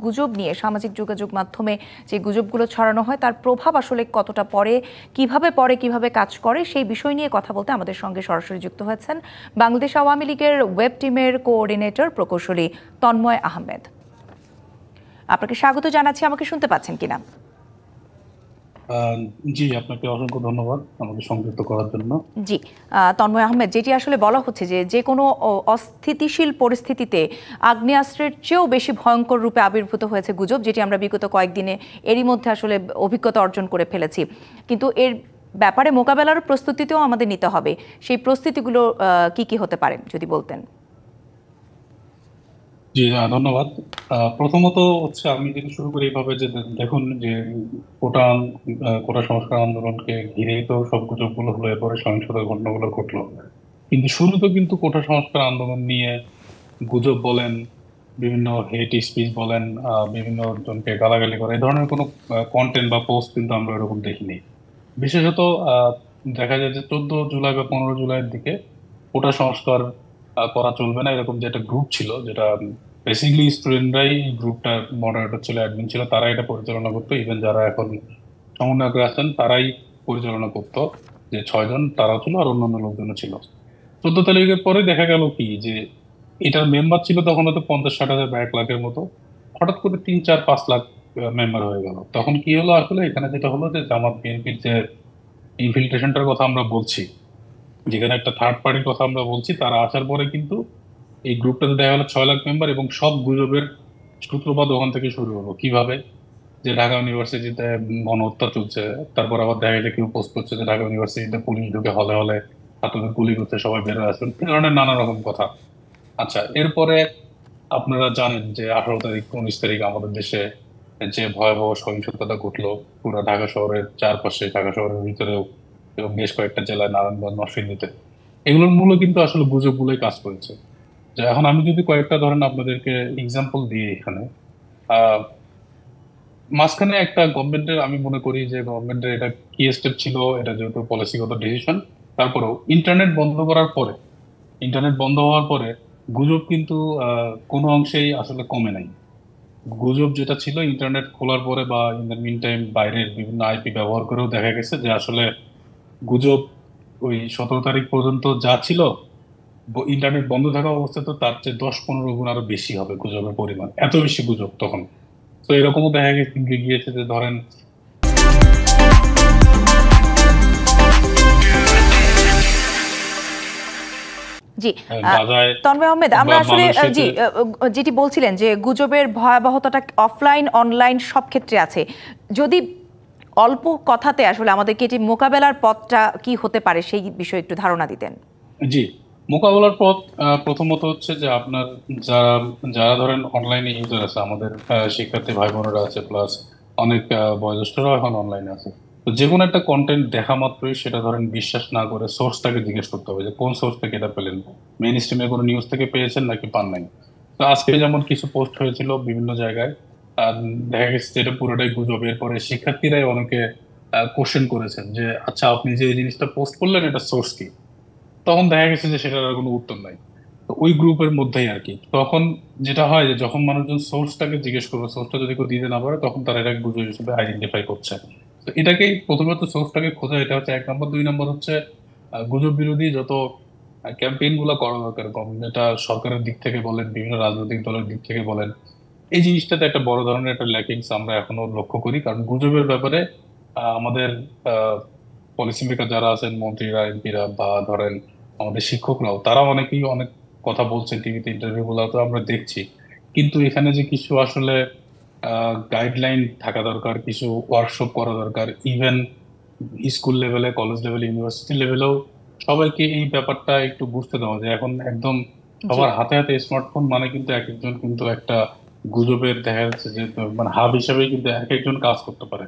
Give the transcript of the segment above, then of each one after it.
গুজব নিয়ে সামাজিক যোগাযোগ মাধ্যমে যে গুজবগুলো ছড়ানো হয় তার প্রভাব আসলে কতটা পড়ে, কিভাবে কাজ করে সেই বিষয় নিয়ে কথা বলতে আমাদের সঙ্গে সরাসরি যুক্ত হয়েছেন বাংলাদেশ আওয়ামী লীগের ওয়েব টিমের কোঅর্ডিনেটর প্রকৌশলী তন্ময় আহমেদ। আপনাকে স্বাগত জানাচ্ছি। আমাকে শুনতে পাচ্ছেন কিনা? জি, আপনাকে অসংখ্য ধন্যবাদ আমাকে সংযুক্ত করার জন্য। জি, তন্ময় আহমেদ, যেটি আসলে বলা হচ্ছে যে কোনো অস্থিতিশীল পরিস্থিতিতে আগ্নেয়াস্ত্রের চেয়েও বেশি ভয়ঙ্কর রূপে আবির্ভূত হয়েছে গুজব, যেটি আমরা বিগত কয়েকদিনে এরই মধ্যে আসলে অভিজ্ঞতা অর্জন করে ফেলেছি। কিন্তু এর ব্যাপারে মোকাবেলার প্রস্তুতিতেও আমাদের নিতে হবে। সেই প্রস্তুতিগুলো কি হতে পারে যদি বলতেন। জি, ধন্যবাদ। প্রথমত হচ্ছে আমি যদি শুরু করি এইভাবে যে দেখুন যে কোটা কোটা সংস্কার আন্দোলনকে ঘিরেই তো সব গুজবগুলো হলো, এরপরে সহিংসতার ঘটনাগুলো ঘটলো। কিন্তু শুরুতে কিন্তু কোটা সংস্কার আন্দোলন নিয়ে গুজব বলেন, বিভিন্ন হেট স্পিচ বলেন, বিভিন্ন জনকে গালাগালি করে এই ধরনের কোনো কন্টেন্ট বা পোস্ট কিন্তু আমরা এরকম দেখিনি। বিশেষত দেখা যায় যে 14 জুলাই বা 15 জুলাইয়ের দিকে কোটা সংস্কার করা চলবে না এরকম যে একটা গ্রুপ ছিল, যেটা বেসিক্যালি স্টুডেন্টরাই গ্রুপটা মডারেটর ছিল, অ্যাডমিন ছিল, তারা এটা পরিচালনা করতো। ইভেন যারা এখন সমন্বয়করা আছেন তারাই পরিচালনা করতো, যে 6 জন তারাও ছিল আর অন্যান্য লোকজনও ছিল। 14 তারিখের পরে দেখা গেল কি যে এটার মেম্বার ছিল তখন হয়তো 50-60 হাজার বা 1 লাখের মতো। হঠাৎ করে 3-4-5 লাখ মেম্বার হয়ে গেল। তখন কি হলো আসলে এখানে যেটা হলো যে জামাত বিএনপির যে ইনফিল্ট্রেশনটার কথা আমরা বলছি, যেখানে একটা থার্ড পার্টির কথা আমরা বলছি, তারা আসার পরে কিন্তু এই গ্রুপটাতে দেখা গেলো 6 লাখ মেম্বার, এবং সব গুজবের সূত্রপাত ওখান থেকে শুরু হলো। কিভাবে? যে ঢাকা ইউনিভার্সিটিতে গণহত্যা চলছে, তারপর আবার দেখা যায় কেউ পোস্ট করছে যে ঢাকা ইউনিভার্সিটিতে পুলিশ ঢুকে হলে হলে ছাত্রদের গুলি করছে, সবাই বের হয়ে আসবেন, এই ধরনের নানা রকম কথা। আচ্ছা, এরপরে আপনারা জানেন যে 18 তারিখ 19 তারিখ আমাদের দেশে যে ভয়াবহ সহিংসতাটা ঘটলো পুরো ঢাকা শহরের চারপাশে, ঢাকা শহরের ভিতরেও, এবং বেশ কয়েকটা জেলায়, নারায়ণগঞ্জ, নরসিংদীতে। এগুলোর মূলে কিন্তু আসলে গুজবগুলোই কাজ করেছে। যে এখন আমি যদি কয়েকটা ধরেন আপনাদেরকে এক্সাম্পল দিই এখানে, আহ মাঝখানে একটা গভর্নমেন্টের, আমি মনে করি যে গভর্নমেন্টের এটা কি স্টেপ ছিল, এটা যেহেতু পলিসিগত ডিসিশন, তারপরেও ইন্টারনেট বন্ধ হওয়ার পরে গুজব কিন্তু কোনো অংশেই আসলে কমে নাই। গুজব যেটা ছিল ইন্টারনেট খোলার পরে বা ইন দ্য মিন টাইম বাইরের বিভিন্ন আইপি ব্যবহার করেও দেখা গেছে যে আসলে গুজব ওই 17 তারিখ পর্যন্ত যা ছিল, ইন্টারনেট বন্ধ থাকা অবস্থায় তো তার চেয়ে 10-15 গুণ আরো বেশি হবে গুজবের পরিমাণ, এত বেশি গুজব তখন। তো এরকমও দেখা গিয়েছে যে ধরেন জি, গাজায় তন্ময় আহমেদ, আমরা বা আসলে মালয়েশিয়াতে। যেটি বলছিলেন যে গুজবের ভয়াবহতাটা অফলাইন অনলাইন সব ক্ষেত্রে আছে। যদি অল্প কথাতে আসলে আমাদেরকে এটি মোকাবেলার পথটা কি হতে পারে সেই বিষয়ে একটু ধারণা দিতেন। জি, মোকাবেলার পথ প্রথমত হচ্ছে যে আপনার যারা যারা ধরেন অনলাইনে ইউজার আছে, আমাদের শিক্ষার্থী ভাই বোনেরা আছে, প্লাস অনেক বয়োজ্যেষ্ঠরাও এখন অনলাইনে আছে। তো যে কোনো একটা কন্টেন্ট দেখা মাত্রই সেটা ধরেন বিশ্বাস না করে সোর্সটাকে জিজ্ঞেস করতে হবে যে কোন সোর্স থেকে এটা পেলেন, মেইন স্ট্রিমে কোনো নিউজ থেকে পেয়েছেন নাকি পান নাই। তো আজকে যেমন কিছু পোস্ট হয়েছিল বিভিন্ন জায়গায়, আহ, দেখা গেছে যে এটা পুরোটাই গুজব। এরপরে শিক্ষার্থীরাই অনেকে কোশ্চেন করেছেন যে আচ্ছা, আপনি যে এই জিনিসটা পোস্ট করলেন এটা সোর্স কি? তখন দেখা গেছে যে সেটার আর কোনো উত্তর নাই। তো ওই গ্রুপের মধ্যেই আর কি তখন যেটা হয় যে যখন মানুষজন সোর্সটাকে জিজ্ঞেস করবে, সোর্সটা যদি কেউ দিতে না পারে, তখন তারা এটা গুজব হিসেবে আইডেন্টিফাই করছে। তো এটাকেই প্রথমত সোর্সটাকে খোঁজা, এটা হচ্ছে 1 নম্বর। 2 নম্বর হচ্ছে গুজব বিরোধী যত ক্যাম্পেইন গুলো করা দরকার, এটা সরকারের দিক থেকে বলেন, বিভিন্ন রাজনৈতিক দলের দিক থেকে বলেন, এই জিনিসটাতে একটা বড় ধরনের একটা ল্যাকিংস আমরা এখনো লক্ষ্য করি। কারণ গুজবের ব্যাপারে আমাদের পলিসি মেকার যারা আছেন, মন্ত্রীরা, এমপিরা, বা ধরেন আমাদের শিক্ষকরাও, তারা অনেকেই অনেক কথা বলছেন টিভিতে, ইন্টারভিউ গুলো তো আমরা দেখছি। কিন্তু এখানে যে কিছু আসলে গাইডলাইন থাকা দরকার, কিছু ওয়ার্কশপ করা দরকার, ইভেন স্কুল লেভেলে, কলেজ লেভেলে, ইউনিভার্সিটি লেভেলেও সবাইকে এই ব্যাপারটা একটু বুঝতে দেওয়া যায়। এখন একদম জি, সবার হাতে হাতে স্মার্টফোন, মানে কিন্তু এক একজন কিন্তু একটা গুজবের দেখা যাচ্ছে যে মানে হাব হিসেবে কিন্তু এক একজন কাজ করতে পারে।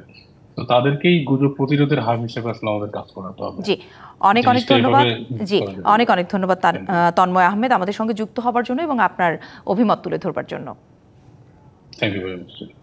তো তাদেরকেই গুজব প্রতিরোধের হাব হিসেবে আসলে আমাদের কাজ করাতে হবে। জি, অনেক অনেক জিনিসটা এভাবে ধন্যবাদ। জি, করা যাবে। অনেক অনেক ধন্যবাদ তন্ময় আহমেদ আমাদের সঙ্গে যুক্ত হবার জন্য এবং আপনার অভিমত তুলে ধরবার জন্য। Thank you very much.